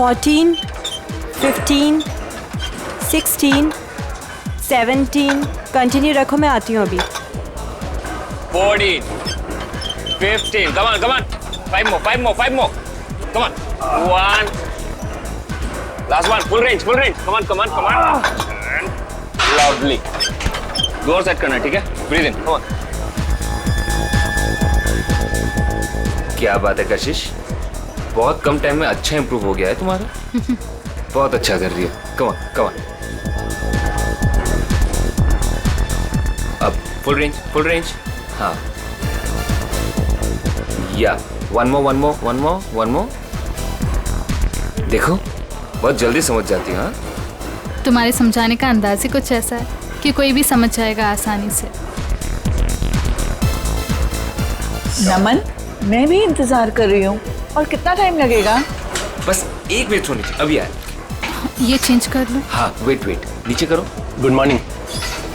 14, 15, 16, 17. Continue रखो, मैं आती हूँ अभी. 14, 15. Come on, come on. 5 more. Come on. 1. Last one. Full range. Come on. And loudly. जोर सेट करना, ठीक है? Breathe in. Come on. क्या बात है कशिश, बहुत कम टाइम में अच्छा इंप्रूव हो गया है तुम्हारा. बहुत अच्छा कर रही हो. Come on. अब full range. हाँ. या one more. देखो बहुत जल्दी समझ जाती है. हाँ, तुम्हारे समझाने का अंदाज ही कुछ ऐसा है कि कोई भी समझ जाएगा आसानी से. नमन, मैं भी इंतजार कर रही हूँ. और कितना टाइम लगेगा? बस 1 मिनट होनी चाहिए. अभी आए. ये चेंज कर लो. हाँ, वेट नीचे करो. Good morning.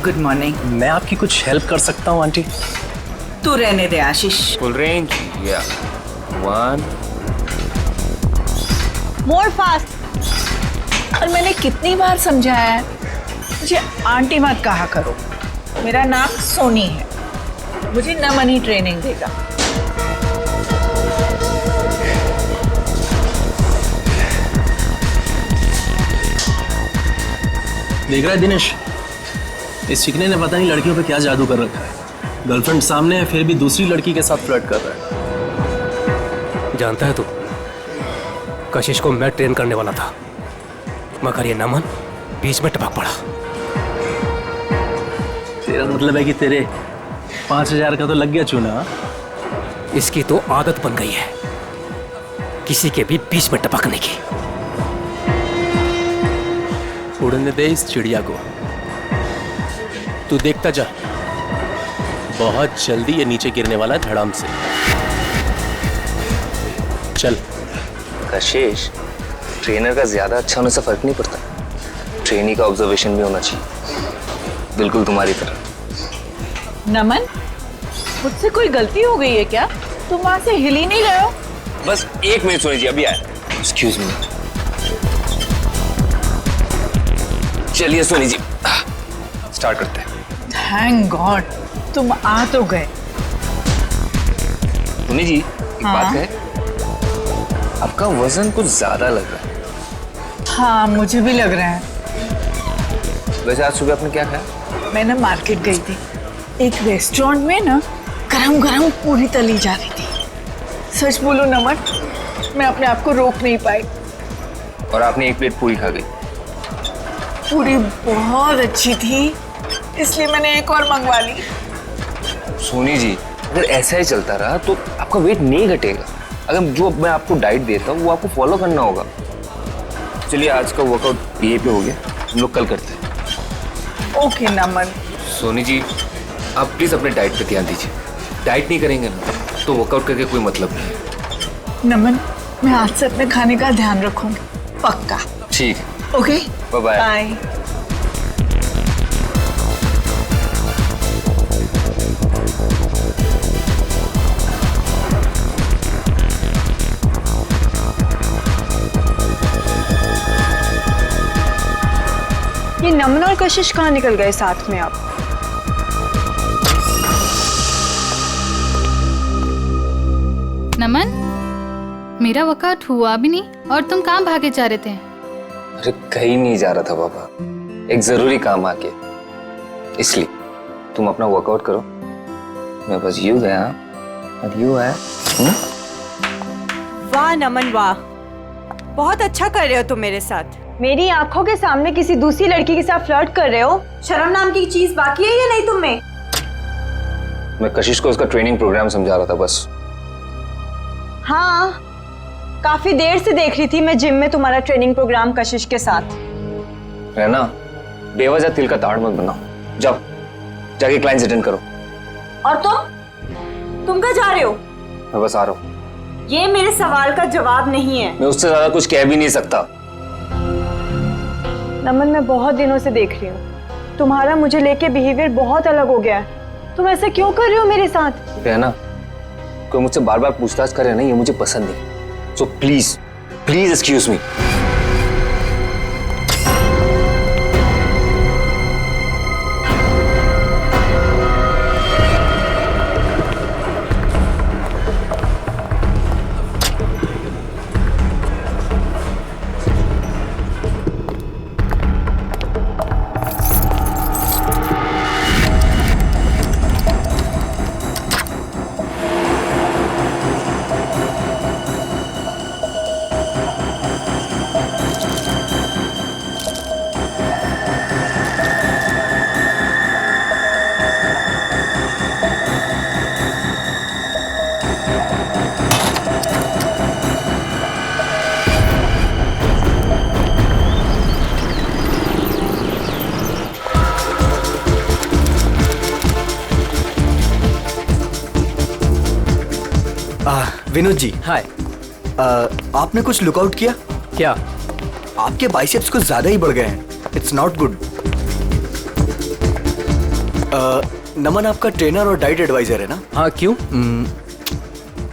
Good morning. मैं आपकी कुछ हेल्प कर सकता हूँ आंटी? तू रहने दे आशीष. Full range. या 1. मोर फास्ट. और मैंने कितनी बार समझाया है, मुझे आंटी मत कहा करो. मेरा नाम सोनी है. मुझे नमन ही ट्रेनिंग देगा. देख रहा है दिनेश, इस चिकने ने पता नहीं लड़कियों पे क्या जादू कर रखा है. गर्लफ्रेंड सामने है, फिर भी दूसरी लड़की के साथ फ्लर्ट कर रहा है. जानता है तू, कशिश को मैं ट्रेन करने वाला था, मगर ये नमन बीच में टपक पड़ा. तेरा मतलब है कि तेरे 5,000 का तो लग गया चूना. इसकी तो आदत बन गई है किसी के भी बीच में टपकने की. उड़ने दे इस चिड़िया को. तू देखता जा, बहुत जल्दी ये नीचे गिरने वाला है धड़ाम से. चल. कशिश, ट्रेनर का ज्यादा अच्छा होने से फर्क नहीं पड़ता. ट्रेनी का ऑब्जर्वेशन भी होना चाहिए, बिल्कुल तुम्हारी तरह. नमन, मुझसे कोई गलती हो गई है क्या? तुम वहां से हिल ही नहीं रहे हो. बस 1 मिनट सोनी जी, अभी आए. Excuse me. चलिए सोनी जी, स्टार्ट करते हैं. थैंक गॉड, तुम आ तो गए. सोनी जी, एक बात है, आपका वजन कुछ ज्यादा लग रहा है. हाँ, मुझे भी लग रहा है. वैसे आज सुबह आपने क्या खाया? मैं ना मार्केट गई थी. एक रेस्टोरेंट में ना गरम पूरी तली जा रही थी. सच बोलो नमन, मैं अपने आप को रोक नहीं पाई. और आपने 1 प्लेट पूरी खा गई. पूरी बहुत अच्छी थी, इसलिए मैंने एक और मंगवा ली. सोनी जी, अगर ऐसा ही चलता रहा तो आपका वेट नहीं घटेगा. अगर जो मैं आपको डाइट देता हूँ वो आपको फॉलो करना होगा. चलिए, आज का वर्कआउट ये पे हो गया, हम लोग कल करते हैं. ओके नमन. सोनी जी, आप प्लीज अपने डाइट पे ध्यान दीजिए. डाइट नहीं करेंगे ना तो वर्कआउट करके कोई मतलब नहीं है. नमन, मैं आज से अपने खाने का ध्यान रखूंगी, पक्का. ठीक है. Okay, bye bye. बाय. ये नमन और कशिश कहाँ निकल गए साथ में? आप नमन, मेरा वर्कआउट हुआ भी नहीं और तुम कहाँ भागे जा रहे थे? अरे कहीं नहीं जा रहा था पापा, एक जरूरी काम आ गया, इसलिए. तुम अपना वर्कआउट करो, मैं बस यूं गया और यूं आया. वाह नमन वाह, बहुत अच्छा कर रहे हो तुम मेरे साथ. मेरी आंखों के सामने किसी दूसरी लड़की के साथ फ्लर्ट कर रहे हो. शर्म नाम की चीज बाकी है या नहीं तुम में? मैं कशिश को उसका ट्रेनिंग प्रोग्राम समझा रहा था बस. हाँ, काफी देर से देख रही थी मैं जिम में तुम्हारा ट्रेनिंग प्रोग्राम कशिश के साथ. रहना, बेवजह तिल का ताड़ मत बनाओ. जाओ, जाके क्लाइंट्स अटेंड करो. और तुम कहाँ जा रहे हो? मैं बस आ रहा हूँ. ये मेरे सवाल का जवाब नहीं है. मैं उससे ज्यादा कुछ कह भी नहीं सकता. नमन, मैं बहुत दिनों से देख रही हूँ, तुम्हारा मुझे लेके बिहेवियर बहुत अलग हो गया है. तुम ऐसा क्यों कर रहे हो मेरे साथ? रहना, कोई मुझसे बार बार पूछताछ करे ना, ये मुझे पसंद नहीं. So please excuse me. Vinod ji, hi. आपने कुछ लुकआउट किया? क्या? आपके बाइसेप्स कुछ ज्यादा ही बढ़ गए हैं। It's not good. नमन आपका ट्रेनर और डाइट एडवाइजर है ना? हाँ, क्यों?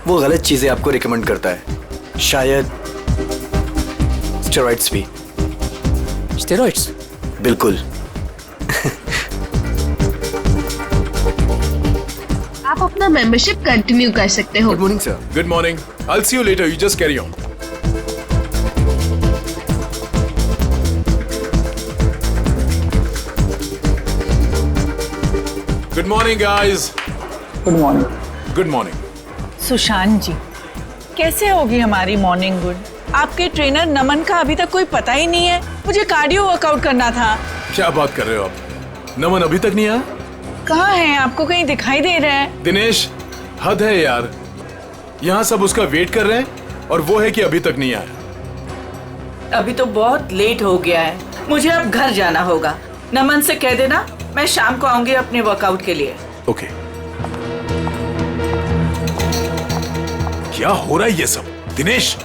वो गलत चीजें आपको रिकमेंड करता है, शायद स्टेरॉइड्स भी। स्टेरॉइड्स? बिल्कुल। आप अपना मेंबरशिप कंटिन्यू कर सकते हो। Good morning sir. Good morning. I'll see you later. You just carry on. Good morning, guys. Good morning. Good morning. Sushant ji, कैसे होगी हमारी मॉर्निंग गुड? आपके ट्रेनर नमन का अभी तक कोई पता ही नहीं है। मुझे कार्डियो वर्कआउट करना था। क्या बात कर रहे हो आप? नमन अभी तक नहीं आया? कहाँ हैं? आपको कहीं दिखाई दे रहे हैं? दिनेश, हद है यार। यहाँ सब उसका वेट कर रहे हैं और वो है कि अभी तक नहीं आया। अभी तो बहुत लेट हो गया है, मुझे अब घर जाना होगा। नमन से कह देना मैं शाम को आऊंगी अपने वर्कआउट के लिए। ओके। क्या हो रहा है ये सब? दिनेश,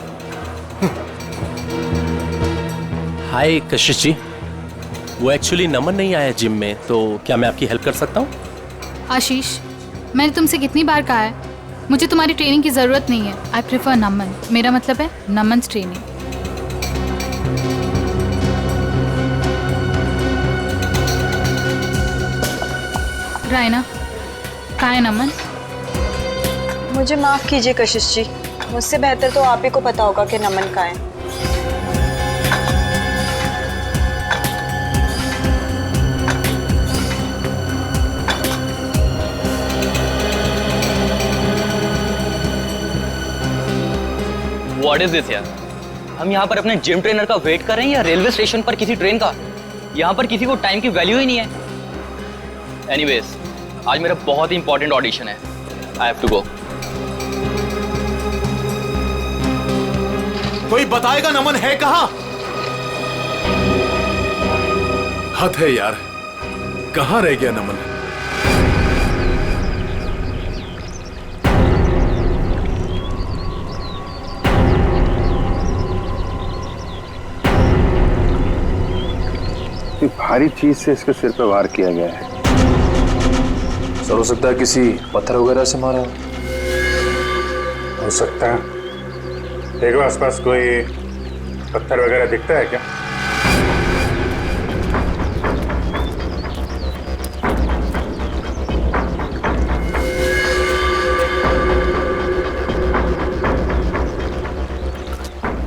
हाय कशिश जी, वो एक्चुअली नमन नहीं आया जिम में, तो क्या मैं आपकी हेल्प कर सकता हूँ? आशीष, मैंने तुमसे कितनी बार कहा है मुझे तुम्हारी ट्रेनिंग की ज़रूरत नहीं है। आई प्रेफर नमन। मेरा मतलब है नमन्स ट्रेनिंग। रायना, कहाँ है नमन? मुझे माफ़ कीजिए कशिश जी, मुझसे बेहतर तो आप ही को पता होगा कि नमन कहाँ है। व्हाट इज दिस यार? हम यहाँ पर अपने जिम ट्रेनर का वेट कर रहे हैं या रेलवे स्टेशन पर किसी ट्रेन का? यहाँ पर किसी को टाइम की वैल्यू ही नहीं है। एनीवेज, आज मेरा बहुत ही इंपॉर्टेंट ऑडिशन है। I have to go. कोई बताएगा नमन है कहाँ? हद है यार, कहाँ रह गया नमन? भारी चीज से इसके सिर पे वार किया गया है। सर, हो सकता है किसी पत्थर वगैरह से मारा हो सकता है। देखो आसपास कोई पत्थर वगैरह दिखता है क्या?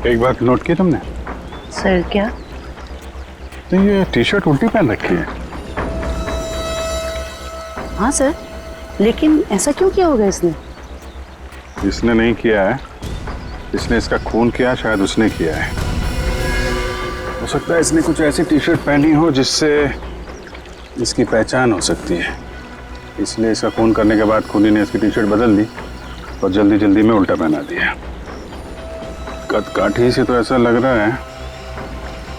एक बात नोट की तुमने? सर क्या? तो ये टी शर्ट उल्टी पहन रखी है। हाँ सर, लेकिन ऐसा क्यों किया होगा इसने? इसने नहीं किया है, इसने इसका खून किया, शायद उसने किया है। हो सकता है इसने कुछ ऐसी टी शर्ट पहनी हो जिससे इसकी पहचान हो सकती है, इसलिए इसका खून करने के बाद खूनी ने इसकी टी शर्ट बदल दी और जल्दी जल्दी में उल्टा पहना दिया। कद काठी से तो ऐसा लग रहा है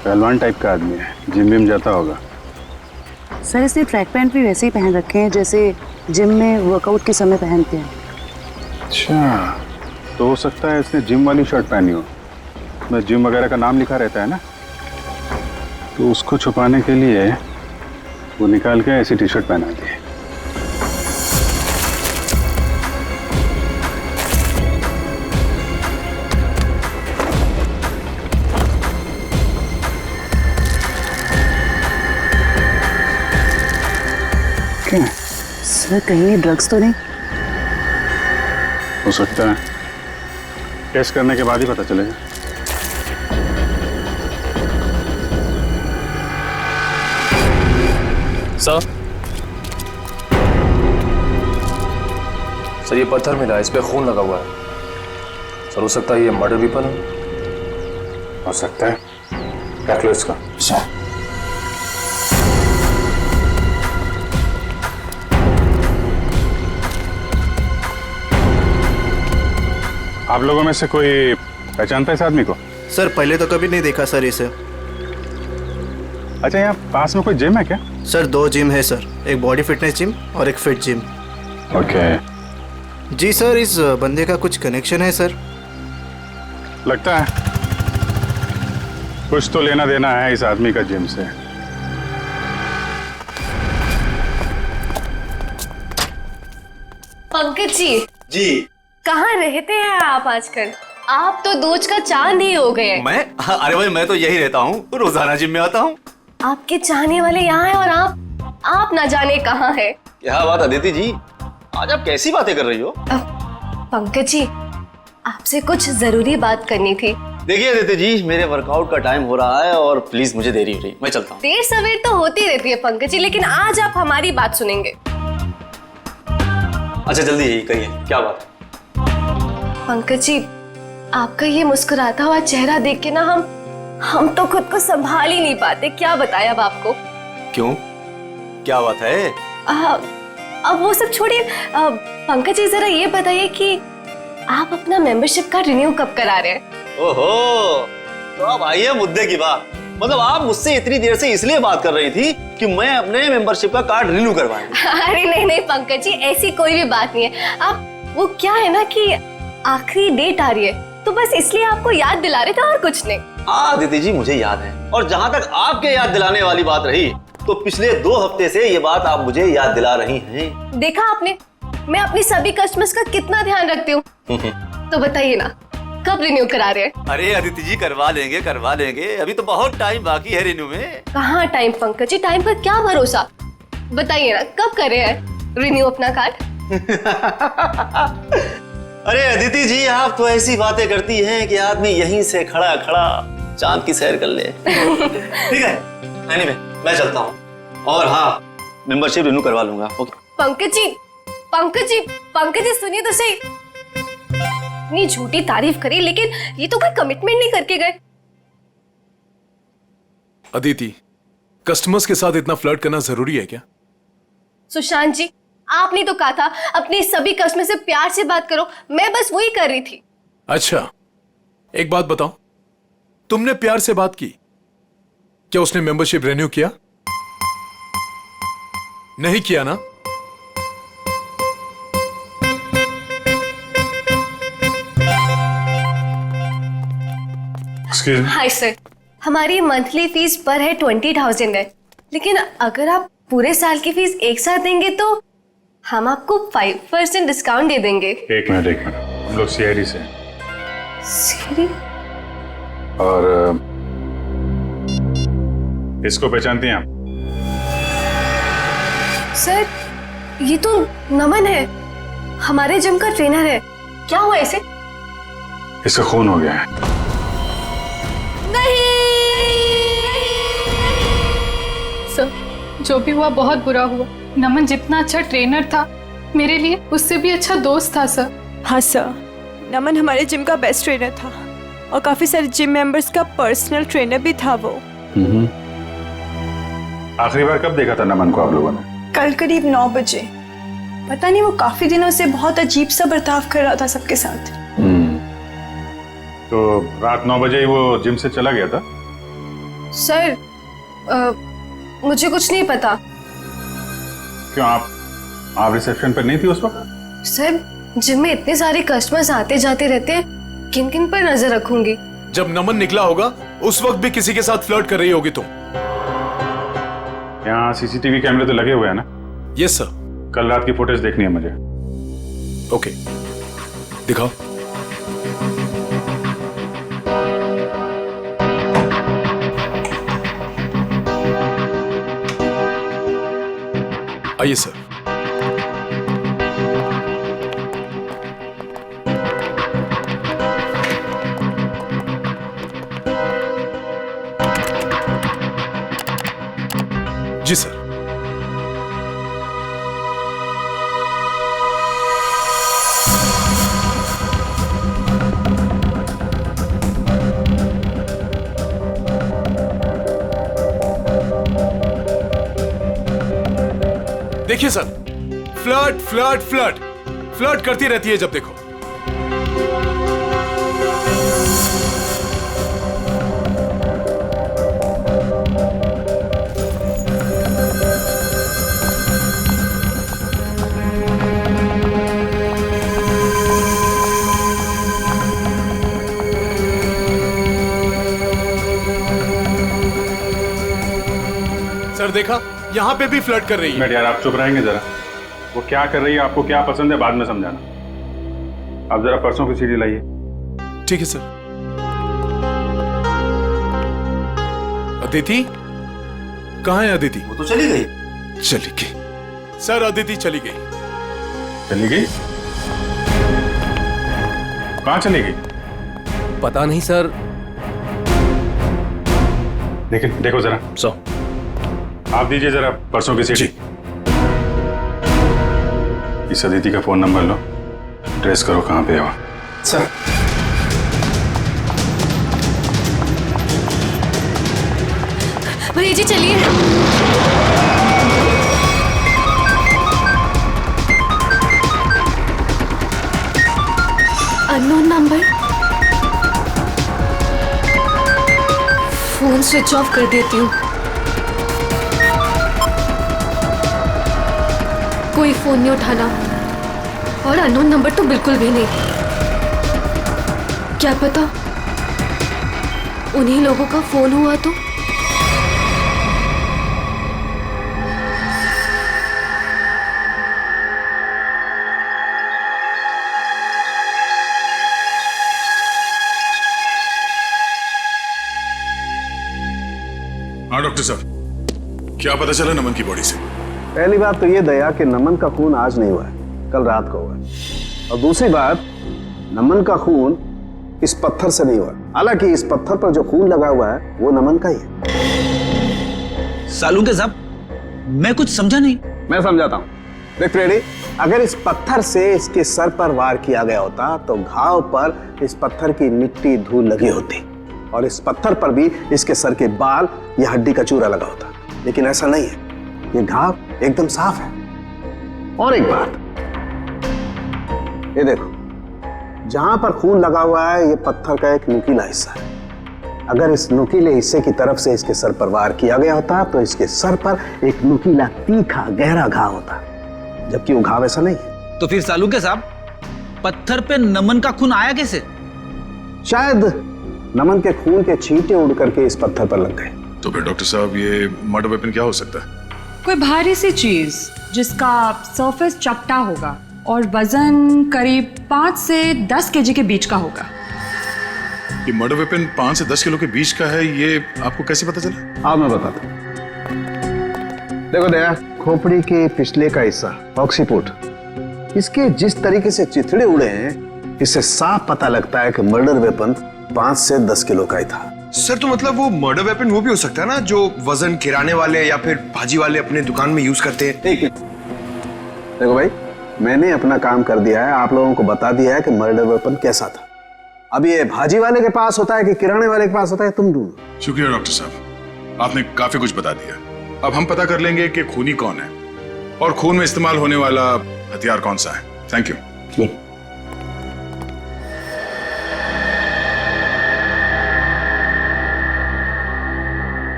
पहलवान टाइप का आदमी है, जिम विम जाता होगा। सर, इसने ट्रैक पैंट भी वैसे ही पहन रखे हैं जैसे जिम में वर्कआउट के समय पहनते हैं। अच्छा, तो हो सकता है इसने जिम वाली शर्ट पहनी हो, मैं जिम वगैरह का नाम लिखा रहता है ना, तो उसको छुपाने के लिए वो निकाल के ऐसी टी शर्ट पहना दी। क्या? सर, कहीं ड्रग्स तो नहीं? हो सकता है, टेस्ट करने के बाद ही पता चलेगा। सर, ये पत्थर मिला है, इस पे खून लगा हुआ है। सर, हो सकता है ये मर्डर वेपन हो सकता है। रख लो इसको। आप लोगों में से कोई पहचानता है इस आदमी को? सर, पहले तो कभी नहीं देखा सर इसे। अच्छा, यहाँ पास में कोई जिम है क्या? सर, 2 जिम है सर, एक बॉडी फिटनेस जिम और एक फिट जिम। ओके, जी सर, इस बंदे का कुछ कनेक्शन है सर। लगता है कुछ तो लेना देना है इस आदमी का जिम से। पंकज जी जी कहाँ रहते हैं आप आजकल? आप तो दूज का चांद ही हो गए। मैं? अरे भाई मैं तो यही रहता हूँ, रोजाना जिम में आता हूँ। आपके चाहने वाले यहाँ हैं और आप ना जाने कहाँ है। क्या बात अदिति जी, आज आप कैसी बातें कर रही हो? पंकज जी आपसे कुछ जरूरी बात करनी थी। देखिए अदिति जी, मेरे वर्कआउट का टाइम हो रहा है और प्लीज मुझे देरी हो रही, मैं चलता हूँ। देर सवेर तो होती रहती है पंकज जी, लेकिन आज आप हमारी बात सुनेंगे। अच्छा जल्दी यही कहिए, क्या बात? पंकज जी आपका ये मुस्कुराता हुआ चेहरा देख के ना हम तो खुद को संभाल ही नहीं पाते। क्या बताएं अब आपको। क्यों, क्या बात है? अब वो सब छोड़िए, पंकज जी जरा ये बताइए कि आप अपना मेंबरशिप कार्ड रिन्यू कब करा रहे हैं? ओहो, तो अब आइए मुद्दे की बात। मतलब आप मुझसे इतनी देर से इसलिए बात कर रही थी कि मैं अपने मेंबरशिप का कार्ड रिन्यू करवाऊं। अरे नहीं पंकज जी, ऐसी कोई भी बात नहीं है। आप वो क्या है ना कि आखिरी डेट आ रही है तो बस इसलिए आपको याद दिला रहे थे और कुछ नहीं। दीदी जी मुझे याद है, और जहाँ तक आपके याद दिलाने वाली बात रही तो पिछले 2 हफ्ते से ये बात आप मुझे याद दिला रही हैं। देखा आपने, मैं अपनी सभी कस्टमर्स का कितना ध्यान रखती हूँ। तो बताइए ना कब रिन्यू करा रहे हैं? अरे अदिति जी करवा लेंगे, अभी तो बहुत टाइम बाकी है रिन्यू में। कहाँ टाइम पंकज जी, टाइम पर क्या भरोसा। बताइए ना कब कर रहे हैं रिन्यू अपना कार्ड? अरे अदिति जी आप तो ऐसी बातें करती हैं कि आदमी यहीं से खड़ा खड़ा चांद की सैर कर ले। ठीक है, एनीवे मैं चलता हूँ, और हाँ मेंबरशिप रिन्यू करवा लूंगा। ओके पंकज जी सुनिए तो सही। इतनी झूठी तारीफ करी लेकिन ये तो कोई कमिटमेंट नहीं करके गए। अदिति, कस्टमर्स के साथ इतना फ्लर्ट करना जरूरी है क्या? सुशांत जी आपने तो कहा था अपने सभी कस्टमर से प्यार से बात करो, मैं बस वही कर रही थी। अच्छा एक बात बताओ, तुमने प्यार से बात की, क्या उसने मेंबरशिप रिन्यू किया? नहीं किया ना? हाय सर, हमारी मंथली फीस पर है 20,000 है, लेकिन अगर आप पूरे साल की फीस एक साथ देंगे तो हम आपको 5% डिस्काउंट दे देंगे। एक मिनट, हम लोग सीआईडी से हैं। सीआईडी? और इसको पहचानती हैं आप? सर ये तो नमन है, हमारे जिम का ट्रेनर है। क्या हुआ इसे? इसका खून हो गया है। नहीं सर, जो भी हुआ बहुत बुरा हुआ। नमन जितना अच्छा ट्रेनर था, मेरे लिए उससे भी अच्छा दोस्त था सर। हाँ सर, नमन हमारे जिम का बेस्ट ट्रेनर था और काफी सारे जिम मेंबर्स का पर्सनल ट्रेनर भी था वो। आखिरी बार कब देखा था नमन को आप लोगों ने? कल करीब 9 बजे। पता नहीं वो काफी दिनों से बहुत अजीब सा बर्ताव कर रहा था सबके साथ। तो रात 9 बजे ही वो जिम से चला गया था? सर मुझे कुछ नहीं पता। क्यों, आप रिसेप्शन पर नहीं थी उस वक्त? सर जिम में इतने सारे कस्टमर्स आते जाते रहते हैं, किन किन पर नजर रखूंगी। जब नमन निकला होगा उस वक्त भी किसी के साथ फ्लर्ट कर रही होगी तुम। यहाँ सीसीटीवी कैमरे तो लगे हुए हैं ना? Yes sir. कल रात की फुटेज देखनी है मुझे। ओके, दिखाओ। आइए सर। जी सर। देखिए sir, flirt flirt flirt flirt करती रहती है जब देखो। देखा, यहाँ पे भी फ्लर्ट कर रही है। बैठ यार, आप चुप रहेंगे जरा। वो क्या कर रही है, आपको क्या पसंद है, बाद में समझाना। आप जरा परसों की सीडी लाइए। ठीक है सर। अदिति कहाँ है? अदिति वो तो चली गई। चली गई सर, अदिति चली गई। चली गई? कहाँ चली गई? पता नहीं सर। देखो जरा। सो आप दीजिए जरा परसों की सीडी। इस अदिति का फोन नंबर लो, ट्रेस करो कहाँ पे है वो। सर भैया जी चलिए। Unknown number, phone switch off कर देती हूँ। कोई फोन नहीं उठाना और अननोन नंबर तो बिल्कुल भी नहीं। क्या पता उन्हीं लोगों का फोन हुआ तो। हाँ डॉक्टर साहब, क्या पता चला नमन की बॉडी से? पहली बात तो ये दया कि नमन का खून आज नहीं हुआ है, कल रात को हुआ है। और दूसरी बात, नमन का खून इस पत्थर से नहीं हुआ। हालांकि इस पत्थर पर जो खून लगा हुआ है वो नमन का ही है। सालूके साहब, मैं कुछ समझा नहीं। मैं समझाता हूँ। देख फ्रेडी, अगर इस पत्थर से इसके सर पर वार किया गया होता तो घाव पर इस पत्थर की मिट्टी धूल लगी होती और इस पत्थर पर भी इसके सर के बाल या हड्डी का चूरा लगा होता। लेकिन ऐसा नहीं है, ये घाव एकदम साफ है। और एक बात, ये देखो, जहां पर खून लगा हुआ है ये पत्थर का एक नुकीला हिस्सा है। अगर इस नुकीले हिस्से की तरफ से इसके सर पर वार किया गया होता तो इसके सर पर एक नुकीला तीखा गहरा घाव होता, जबकि वो घाव ऐसा नहीं है। तो फिर सालूके साहब, पत्थर पे नमन का खून आया कैसे? शायद नमन के खून के छींटे उड़ करके इस पत्थर पर लग गए। तो फिर डॉक्टर साहब, ये मर्डर वेपन क्या हो सकता है? कोई भारी सी चीज जिसका सरफेस चपटा होगा और वजन करीब 5 से 10 केजी के बीच का होगा। ये मर्डर वेपन 5 से 10 किलो के बीच का है, ये आपको कैसे पता चला? हाँ मैं बताता हूँ। देखो दया, खोपड़ी के पिछले का हिस्सा ऑक्सीपोर्ट, इसके जिस तरीके से चिथड़े उड़े हैं, इससे साफ पता लगता है कि मर्डर वेपन 5 से 10 किलो का ही था। सर, तो मतलब वो मर्डर वेपन वो भी हो सकता है ना, जो वजन किराने वाले या फिर भाजी वाले अपने दुकान में यूज करते हैं। ठीक है, देखो भाई, मैंने अपना काम कर दिया है, आप लोगों को बता दिया है कि मर्डर वेपन कैसा था। अब ये भाजी वाले के पास होता है कि किराने वाले के पास होता है, तुम ढूंढो। शुक्रिया डॉक्टर साहब, आपने काफी कुछ बता दिया। अब हम पता कर लेंगे कि खूनी कौन है और खून में इस्तेमाल होने वाला हथियार कौन सा है। Thank you.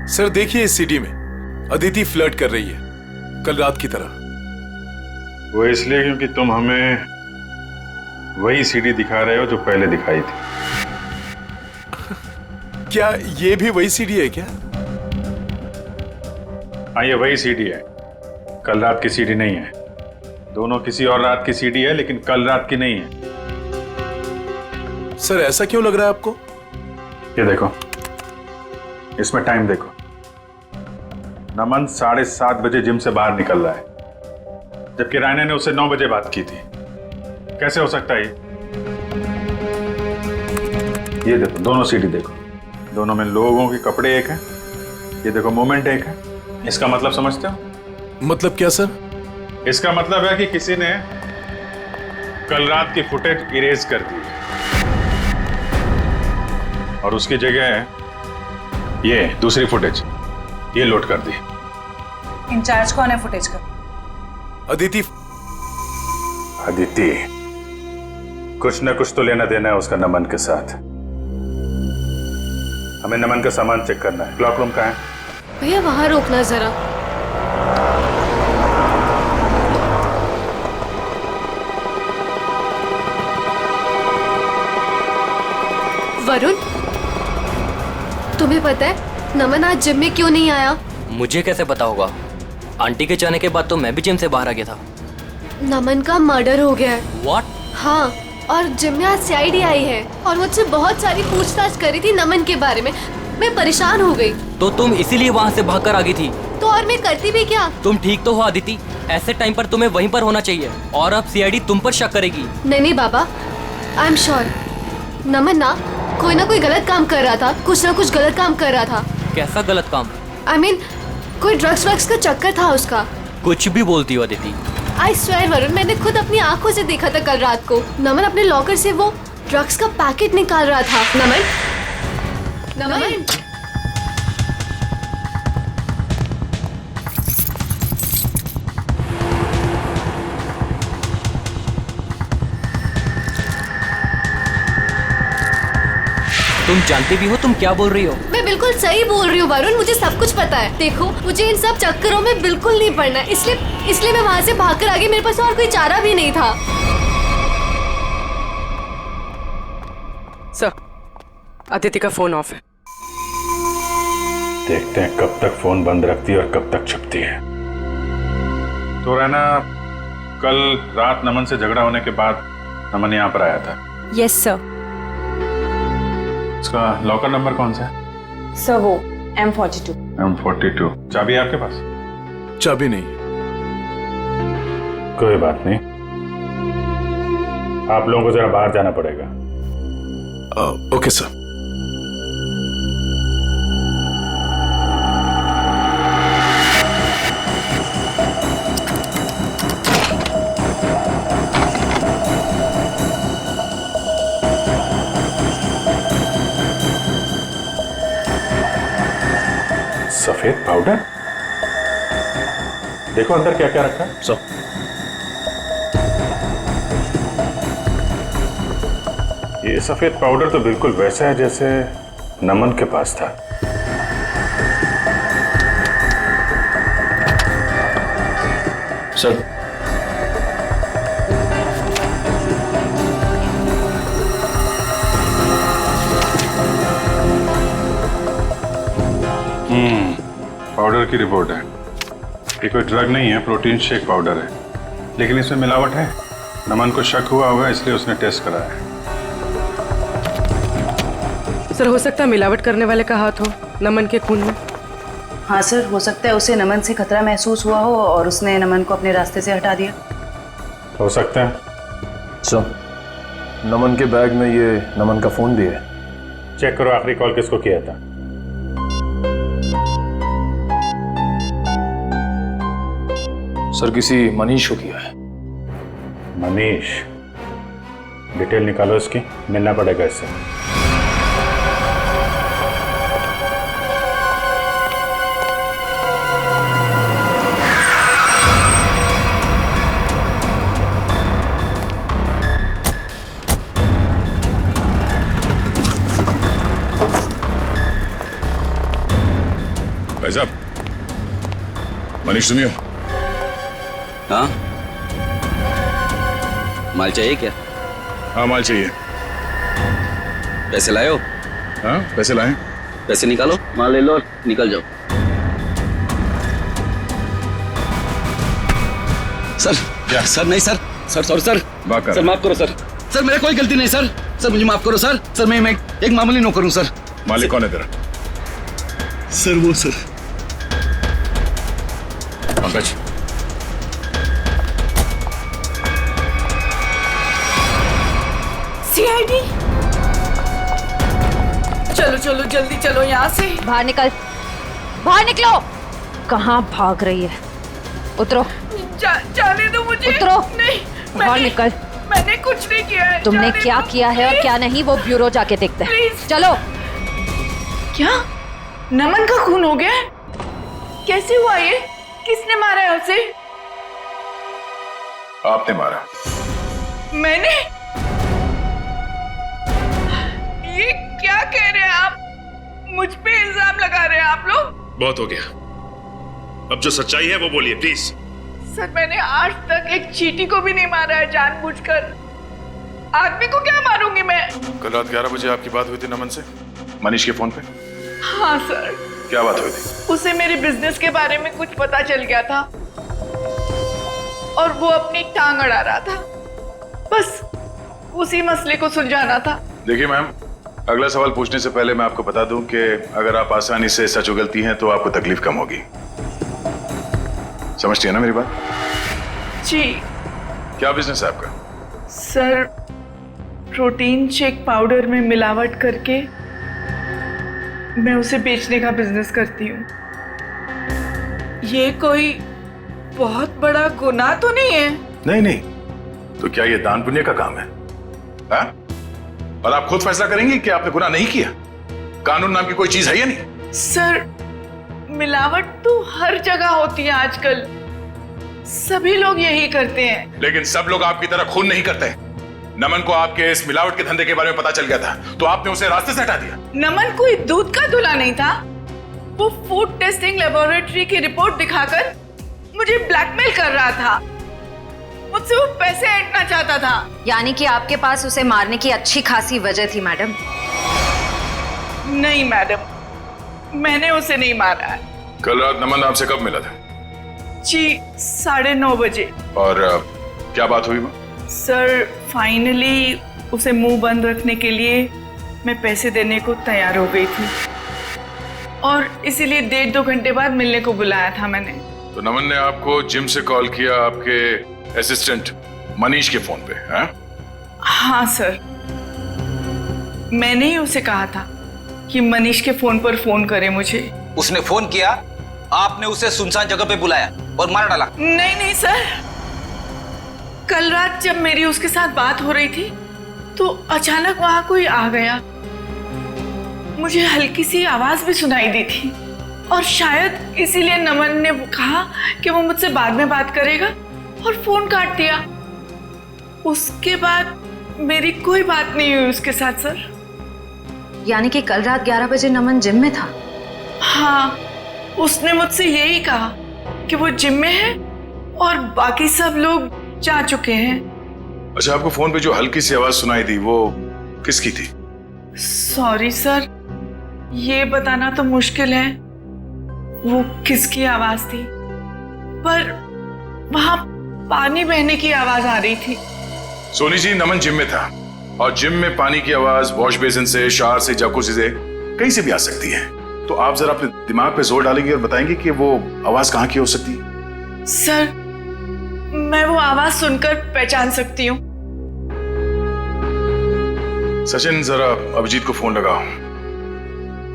सर देखिए, इस सीडी में अदिति फ्लर्ट कर रही है कल रात की तरह। वो इसलिए क्योंकि तुम हमें वही सीडी दिखा रहे हो जो पहले दिखाई थी। क्या ये भी वही सीडी है क्या? हाँ, ये वही सीडी है, कल रात की सीडी नहीं है। दोनों किसी और रात की सीडी है, लेकिन कल रात की नहीं है। सर ऐसा क्यों लग रहा है आपको? ये देखो, इसमें टाइम देखो। नमन 7:30 बजे जिम से बाहर निकल रहा है, जबकि रायना ने उससे 9 बजे बात की थी। कैसे हो सकता है ये देखो, दोनों सीडी देखो, दोनों में लोगों के कपड़े एक हैं। ये देखो, मोमेंट एक है। इसका मतलब समझते हो? मतलब क्या सर? इसका मतलब है कि किसी ने कल रात की फुटेज इरेज कर दी और उसकी जगह ये दूसरी फुटेज ये लोड कर दी। इंचार्ज कौन है फुटेज का? अदिति। अदिति, कुछ न कुछ तो लेना देना है उसका नमन के साथ। हमें नमन का सामान चेक करना है। क्लॉक रूम कहाँ है? भैया वहां रोकना जरा। वरुण, तुम्हें पता है नमन आज जिम में क्यों नहीं आया? मुझे कैसे पता होगा? आंटी के जाने के बाद तो मैं भी जिम से बाहर आ गया था। नमन का मर्डर हो गया है। What? हाँ, और जिम में आज सीआईडी आई है और मुझसे बहुत सारी पूछताछ करी थी नमन के बारे में। मैं परेशान हो गई। तो तुम इसीलिए वहाँ से भागकर आ गई थी? तो और मैं करती भी क्या? तुम ठीक तो हो आदिति, ऐसे टाइम पर तुम्हें वहीं पर होना चाहिए और अब सीआईडी तुम पर शक करेगी। नहीं बाबा, आई एम श्योर नमन ना कोई गलत काम कर रहा था, कुछ ना कुछ गलत काम कर रहा था। कैसा गलत काम? I mean, कोई ड्रग्स वग्स का चक्कर था उसका। कुछ भी बोलती हो अदिति। आई स्वेयर वरुण, मैंने खुद अपनी आंखों से देखा था कल रात को। नमन अपने लॉकर से वो ड्रग्स का पैकेट निकाल रहा था। नमन तुम जानती भी हो तुम क्या बोल रही हो? मैं बिल्कुल सही बोल रही हूँ वरुण, मुझे सब कुछ पता है। देखो, मुझे इन सब चक्करों में बिल्कुल नहीं पड़ना, इसलिए मैं वहाँ से भागकर आ गई। मेरे पास और कोई चारा भी नहीं था। सर, अदिति का फोन ऑफ है। देखते हैं कब तक फोन बंद रखती है और कब तक छुपती है। तो रहना, कल रात नमन से झगड़ा होने के बाद नमन यहाँ पर आया था। Yes sir. उसका लॉकर नंबर कौन सा है? सर वो M42। M42। चाबी है आपके पास? चाबी नहीं। कोई बात नहीं, आप लोगों को जरा बाहर जाना पड़ेगा। Okay sir. सफेद पाउडर? देखो अंदर क्या क्या रखा है। ये सफेद पाउडर तो बिल्कुल वैसा है जैसे नमन के पास था। सर, पाउडर की रिपोर्ट है। ये कोई ड्रग नहीं है, प्रोटीन शेक पाउडर है, लेकिन इसमें मिलावट है। नमन को शक हुआ होगा इसलिए उसने टेस्ट कराया। सर, हो सकता है मिलावट करने वाले का हाथ हो नमन के खून में। हाँ सर, हो सकता है उसे नमन से खतरा महसूस हुआ हो और उसने नमन को अपने रास्ते से हटा दिया। हो सकता है। सर, नमन के बैग में ये नमन का फोन भी है। चेक करो आखिरी कॉल किसको किया था। सर, किसी मनीष को किया है। मनीष? डिटेल निकालो इसकी, मिलना पड़ेगा इससे। भाई साहब, मनीष सुनियो। हाँ, माल चाहिए क्या? हाँ, माल चाहिए। पैसे लाए हो? हाँ, पैसे लाए। पैसे निकालो, माल ले लो और निकल जाओ। सर, सर नहीं सर, सॉरी सर, सर माफ करो सर, सर मेरा कोई गलती नहीं सर, सर मुझे माफ करो सर, सर मैं एक मामूली नौकर हूँ सर। मालिक कौन है तेरा? सर वो सर पंकज। सीआईडी, चलो चलो जल्दी चलो यहाँ से। बाहर निकल, बाहर निकलो। कहाँ भाग रही है? उतरो। जाने दो मुझे। उतरो। नहीं, बाहर निकल। मैंने कुछ नहीं किया है। तुमने क्या किया है और क्या नहीं वो ब्यूरो जाके देखते हैं। चलो। क्या नमन का खून हो गया? कैसे हुआ ये? किसने मारा है उसे? आपने मारा। मैंने? ये क्या कह रहे हैं आप? मुझ पे इल्जाम लगा रहे हैं आप लोग? बहुत हो गया, अब जो सच्चाई है वो बोलिए प्लीज। सर, मैंने आज तक एक चींटी को भी नहीं मारा है जानबूझकर। आदमी को क्या मारूंगी मैं? कल रात 11 बजे आपकी बात हुई थी नमन से, मनीष के फोन पे? हाँ सर, क्या बात हुई थी? उसे मेरे बिजनेस के बारे में कुछ पता चल गया था और वो अपनी टांग अड़ा रहा था। बस उसी मसले को सुलझाना था। देखिए मैम, अगला सवाल पूछने से पहले मैं आपको बता दूं कि अगर आप आसानी से सच उगलती हैं तो आपको तकलीफ कम होगी। समझती है ना मेरी बात? जी। क्या बिजनेस है आपका? सर, प्रोटीन शेक पाउडर में मिलावट करके मैं उसे बेचने का बिजनेस करती हूँ। ये कोई बहुत बड़ा गुनाह तो नहीं है? नहीं नहीं, तो क्या ये दान पुण्य का काम है? हा? और आप खुद फैसला करेंगी कि आपने गुनाह नहीं किया? कानून नाम की कोई चीज है या नहीं? सर, मिलावट तो हर जगह होती है आजकल, सभी लोग यही करते हैं। लेकिन सब लोग आपकी तरह खून नहीं करते। नमन को आपके इस मिलावट के धंधे के बारे में पता चल गया था तो आपने उसे रास्ते से हटा दिया। नमन कोई दूध का दूल्हा नहीं था। वो फूड टेस्टिंग लेबोरेटरी की रिपोर्ट दिखाकर मुझे ब्लैकमेल कर रहा था। मुझसे वो पैसे ऐंठना चाहता था। यानी कि आपके पास उसे मारने की अच्छी खासी वजह थी मैडम? नहीं मैडम, मैंने उसे नहीं मारा है। कल रात नमन आपसे कब मिला था? जी 9:30 बजे। और क्या बात हुई? सर, फाइनली उसे मुंह बंद रखने के लिए मैं पैसे देने को तैयार हो गई थी और इसीलिए 1.5-2 घंटे बाद मिलने को बुलाया था मैंने। तो नमन ने आपको जिम से कॉल किया आपके असिस्टेंट मनीष के फोन पे? हैं? हाँ सर, मैंने ही उसे कहा था कि मनीष के फोन पर फोन करे मुझे। उसने फोन किया, आपने उसे सुनसान जगह पे बुलाया और मार डाला? नहीं नहीं सर, कल रात जब मेरी उसके साथ बात हो रही थी तो अचानक वहां कोई आ गया। मुझे हल्की सी आवाज भी सुनाई दी थी और शायद इसीलिए नमन ने कहा कि वो मुझसे बाद में बात करेगा और फोन काट दिया। उसके बाद मेरी कोई बात नहीं हुई उसके साथ सर। यानी कि कल रात 11 बजे नमन जिम में था? हाँ, उसने मुझसे यही कहा कि वो जिम में है और बाकी सब लोग जा चुके हैं। अच्छा, आपको फोन पे जो हल्की सी आवाज सुनाई दी वो किसकी थी? सॉरी सर, ये बताना तो मुश्किल है वो किसकी आवाज थी, पर वहां पानी बहने की आवाज आ रही थी। सोनी जी, नमन जिम में था और जिम में पानी की आवाज वॉश बेसिन से, शावर से, जकूज़ी से कहीं से भी आ सकती है। तो आप जरा अपने दिमाग पे जोर डालेंगे और बताएंगे कि वो आवाज कहाँ की हो सकती है? सर, मैं वो आवाज सुनकर पहचान सकती हूँ। सचिन, जरा अभिजीत को फोन लगाओ,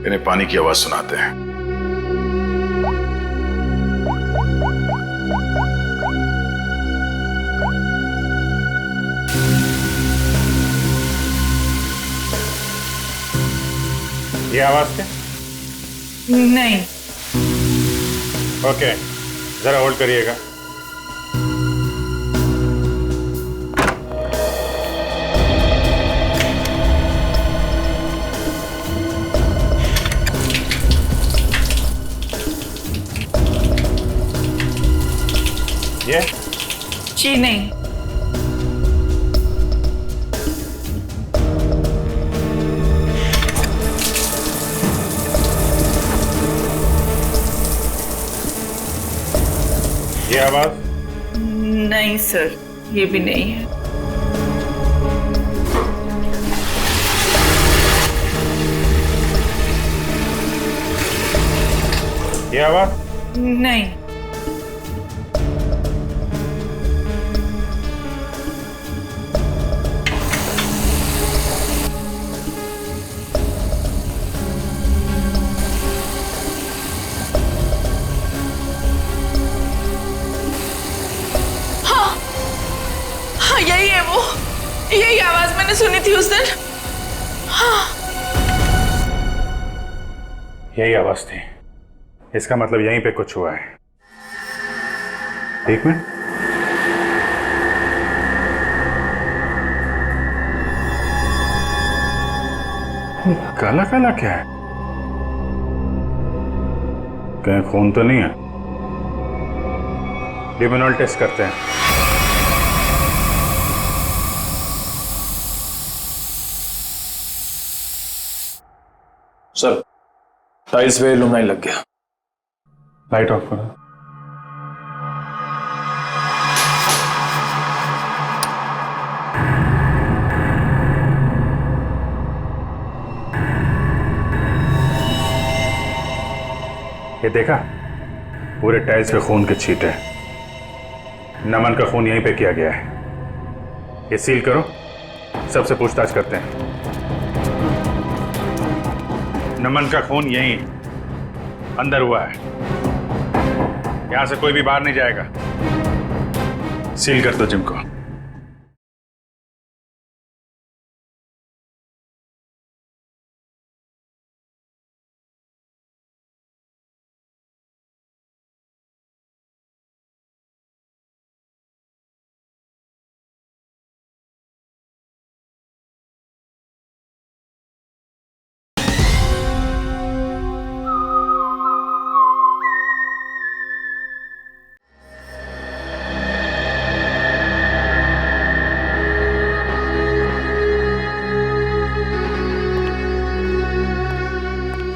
इन्हें पानी की आवाज सुनाते हैं। ये आवाज थे? नहीं। ओके, जरा होल्ड करिएगा। ये? जी नहीं। ये आवाज? नहीं सर, ये भी नहीं है। ये आवाज? नहीं। यही है वो, यही आवाज मैंने सुनी थी उस दिन। हाँ। यही आवाज थी, इसका मतलब यहीं पे कुछ हुआ है। एक मिनट, काला काला क्या है? कहीं खून तो नहीं है? लिमिनॉल टेस्ट करते हैं। सर, टाइल्स पे लुमनाइन लग गया। लाइट ऑफ करो। ये देखा, पूरे टाइल्स पे खून के छींटे। नमन का खून यहीं पे किया गया है। ये सील करो, सबसे पूछताछ करते हैं। नमन का खून यहीं अंदर हुआ है, यहां से कोई भी बाहर नहीं जाएगा। सील कर दो जिम को।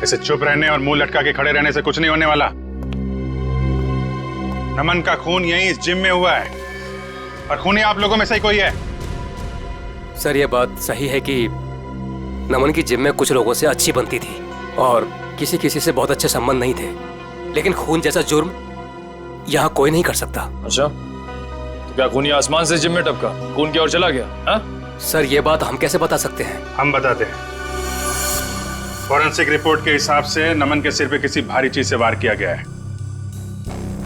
ऐसे चुप रहने और मुंह लटका के खड़े रहने से कुछ नहीं होने वाला। नमन का खून यहीं इस जिम में हुआ है और खूनी आप लोगों में से ही कोई है। सर ये बात सही है कि नमन की जिम में कुछ लोगों से अच्छी बनती थी और किसी किसी से बहुत अच्छे संबंध नहीं थे, लेकिन खून जैसा जुर्म यहाँ कोई नहीं कर सकता। अच्छा, तो क्या खूनी आसमान से जिम में टपका, खून की ओर चला गया? हा? सर ये बात हम कैसे बता सकते हैं? हम बताते हैं। फॉरेंसिक रिपोर्ट के हिसाब से नमन के सिर पे किसी भारी चीज से वार किया गया है।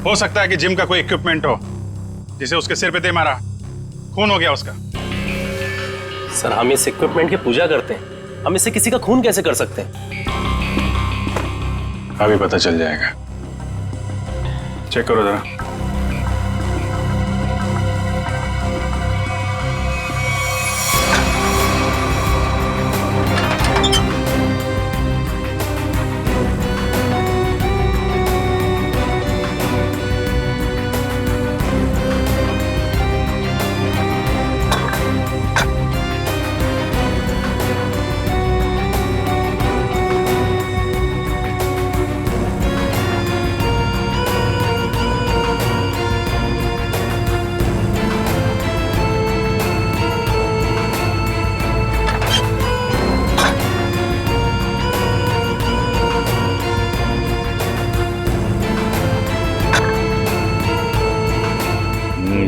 हो सकता है कि जिम का कोई इक्विपमेंट हो जिसे उसके सिर पे दे मारा, खून हो गया उसका। सर हम इस इक्विपमेंट की पूजा करते हैं, हम इससे किसी का खून कैसे कर सकते हैं? अभी पता चल जाएगा। चेक करो जरा।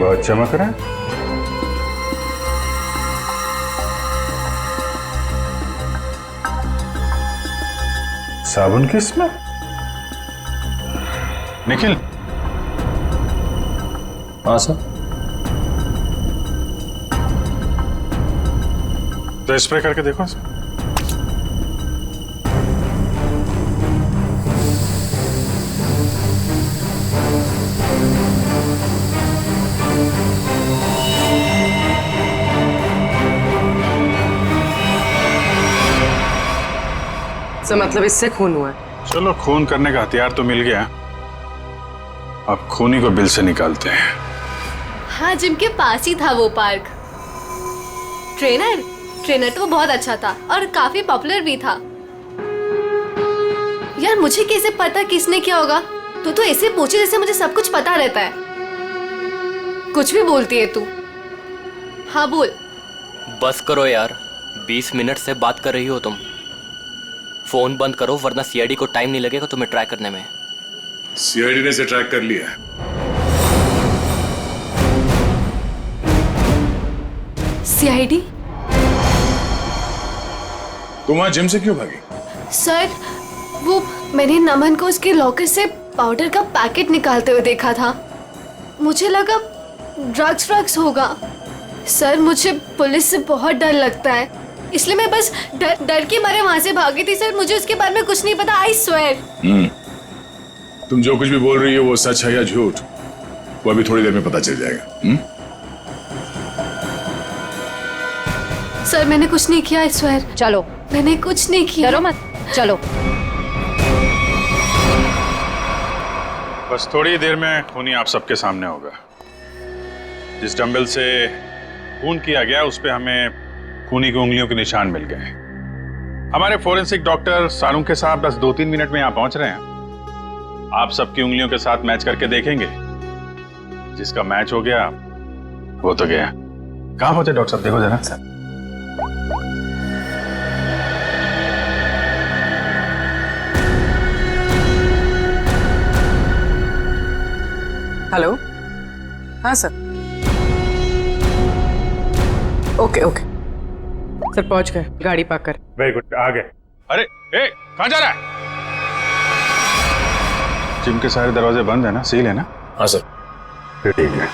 बहुत चमक रहा है। साबुन की स्मेल। निखिल। हाँ सर। तो स्प्रे करके देखो सर। सर मतलब इससे खून हुआ है? चलो खून करने का हथियार तो मिल गया, अब खूनी को बिल से निकालते हैं। हाँ जिम के पास ही था वो पार्क। ट्रेनर तो बहुत अच्छा था और काफी पॉपुलर भी था। यार मुझे कैसे पता किसने क्या होगा? तू तो ऐसे पूछे जैसे मुझे सब कुछ पता रहता है। कुछ भी बोलती है तू। हाँ बोल। बस करो यार, 20 मिनट से बात कर रही हो तुम। फोन बंद करो वरना सीआईडी को टाइम नहीं लगेगा तुम्हें ट्रैक करने में। सीआईडी ने इसे ट्रैक कर लिया। सीआईडी? तुम वहां जिम से क्यों भागी? सर वो मैंने नमन को उसके लॉकर से पाउडर का पैकेट निकालते हुए देखा था। मुझे लगा ड्रग्स होगा। सर मुझे पुलिस से बहुत डर लगता है, इसलिए मैं बस डर के मारे वहां से भागी थी। सर मुझे उसके बारे में कुछ नहीं पता, आई स्वेयर। तुम जो कुछ भी बोल रही हो वो सच है या झूठ, वो अभी थोड़ी देर में पता चल जाएगा। सर मैंने कुछ नहीं किया, आई स्वेयर। चलो। मैंने कुछ नहीं किया। डरो मत, चलो। बस थोड़ी देर में खूनी आप सबके सामने होगा। जिस डंबल से खून किया गया उस पे हमें खूनी की उंगलियों के निशान मिल गए। हमारे फोरेंसिक डॉक्टर सालुंके साहब बस 2-3 मिनट में यहाँ पहुंच रहे हैं। आप सबकी उंगलियों के साथ मैच करके देखेंगे। जिसका मैच हो गया वो तो गया। कहाँ पहुंचे डॉक्टर साहब, देखो जरा। हेलो, हाँ सर। ओके ओके सर, पहुंच गए, गाड़ी पार्क कर। वेरी गुड, आ गए। अरे ए, कहाँ जा रहा है? जिम के सारे दरवाजे बंद है ना, सील है ना? हाँ सर। फिर ठीक है।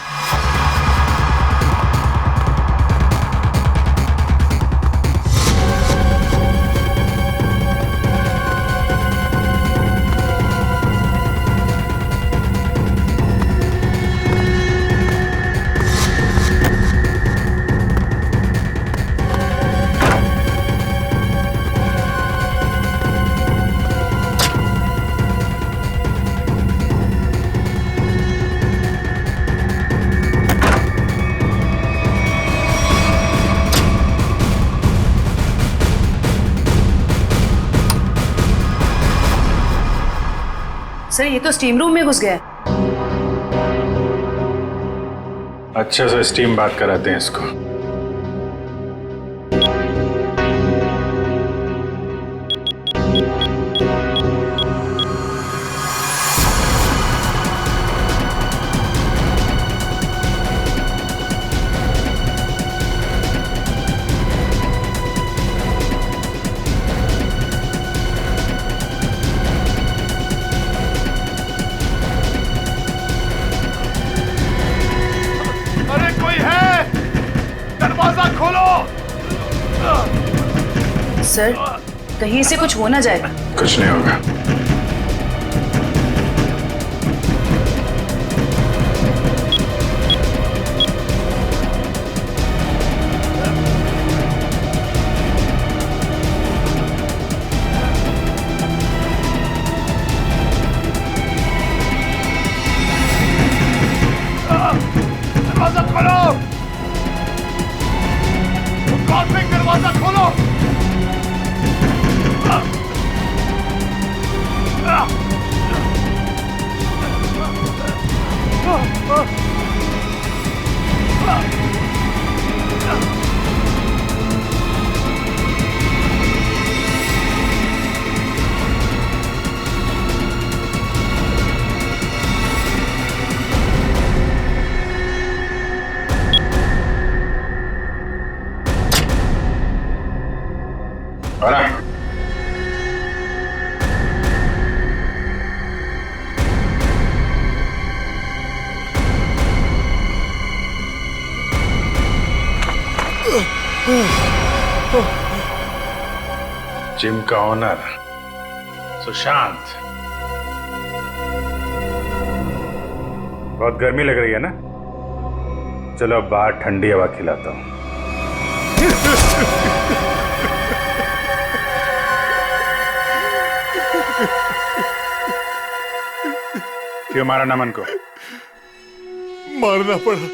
सर ये तो स्टीम रूम में घुस गया है। अच्छे से स्टीम बात कराते हैं इसको। सर कहीं से कुछ हो ना जाए। कुछ नहीं होगा। दरवाजा खोलो, दरवाजा खोलो। जिम का ओनर सुशांत, बहुत गर्मी लग रही है ना? चलो अब बाहर ठंडी हवा खिलाता हूं। क्यों मारा नमन को? मारना पड़ा,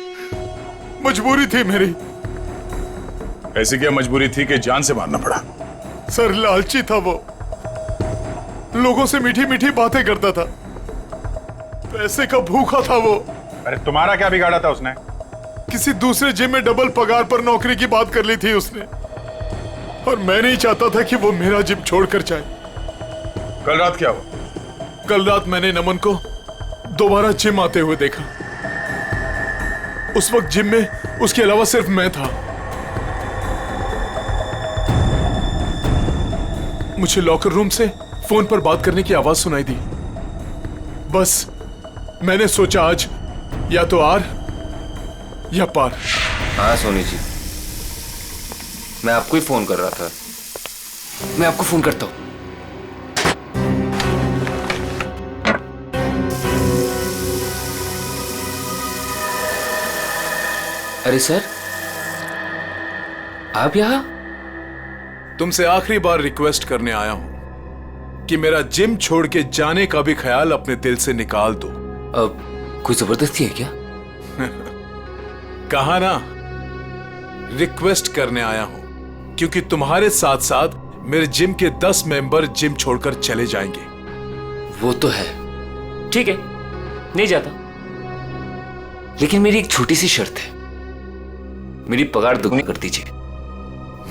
मजबूरी थी मेरी। ऐसी क्या मजबूरी थी कि जान से मारना पड़ा? सर लालची था वो, लोगों से मीठी मीठी बातें करता था, पैसे का भूखा था वो। अरे तुम्हारा क्या बिगाड़ा था उसने? किसी दूसरे जिम में डबल पगार पर नौकरी की बात कर ली थी उसने, और मैं नहीं चाहता था कि वो मेरा जिम छोड़कर जाए। कल रात क्या हुआ? कल रात मैंने नमन को दोबारा जिम आते हुए देखा। उस वक्त जिम में उसके अलावा सिर्फ मैं था। मुझे लॉकर रूम से फोन पर बात करने की आवाज सुनाई दी। बस मैंने सोचा आज या तो आर या पार। हाँ सोनी जी, मैं आपको ही फोन कर रहा था। मैं आपको फोन करता हूँ। अरे सर, आप यहाँ? तुमसे आखिरी बार रिक्वेस्ट करने आया हूं कि मेरा जिम छोड़ के जाने का भी ख्याल अपने दिल से निकाल दो। अब कोई जबरदस्ती है क्या? कहा ना, रिक्वेस्ट करने आया हूं, क्योंकि तुम्हारे साथ साथ मेरे जिम के 10 मेंबर जिम छोड़कर चले जाएंगे। वो तो है, ठीक है, नहीं जाता, लेकिन मेरी एक छोटी सी शर्त है, मेरी पगार दुगनी कर दीजिए।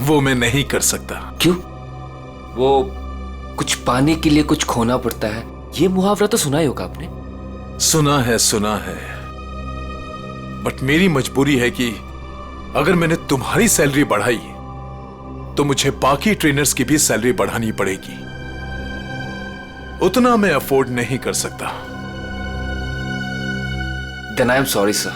वो मैं नहीं कर सकता। क्यों? वो कुछ पाने के लिए कुछ खोना पड़ता है, ये मुहावरा तो सुना ही होगा आपने। सुना है, बट मेरी मजबूरी है कि अगर मैंने तुम्हारी सैलरी बढ़ाई तो मुझे बाकी ट्रेनर्स की भी सैलरी बढ़ानी पड़ेगी। उतना मैं अफोर्ड नहीं कर सकता। Then I am sorry, sir.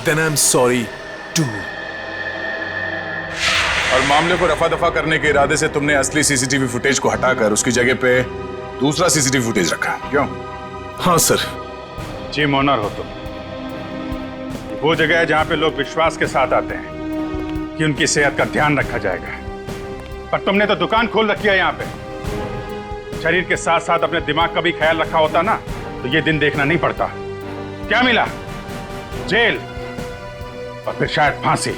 Then I am sorry too. और मामले को रफा दफा करने के इरादे से तुमने असली सीसीटीवी फुटेज को हटाकर उसकी जगह पे दूसरा सीसीटीवी फुटेज रखा, क्यों? हाँ सर। जिम ओनर हो तुम। वो जगह है जहां पे लोग विश्वास के साथ आते हैं कि उनकी सेहत का ध्यान रखा जाएगा, पर तुमने तो दुकान खोल रखी है यहाँ पे। शरीर के साथ साथ अपने दिमाग का भी ख्याल रखा होता ना तो ये दिन देखना नहीं पड़ता। क्या मिला? जेल और फिर शायद फांसी।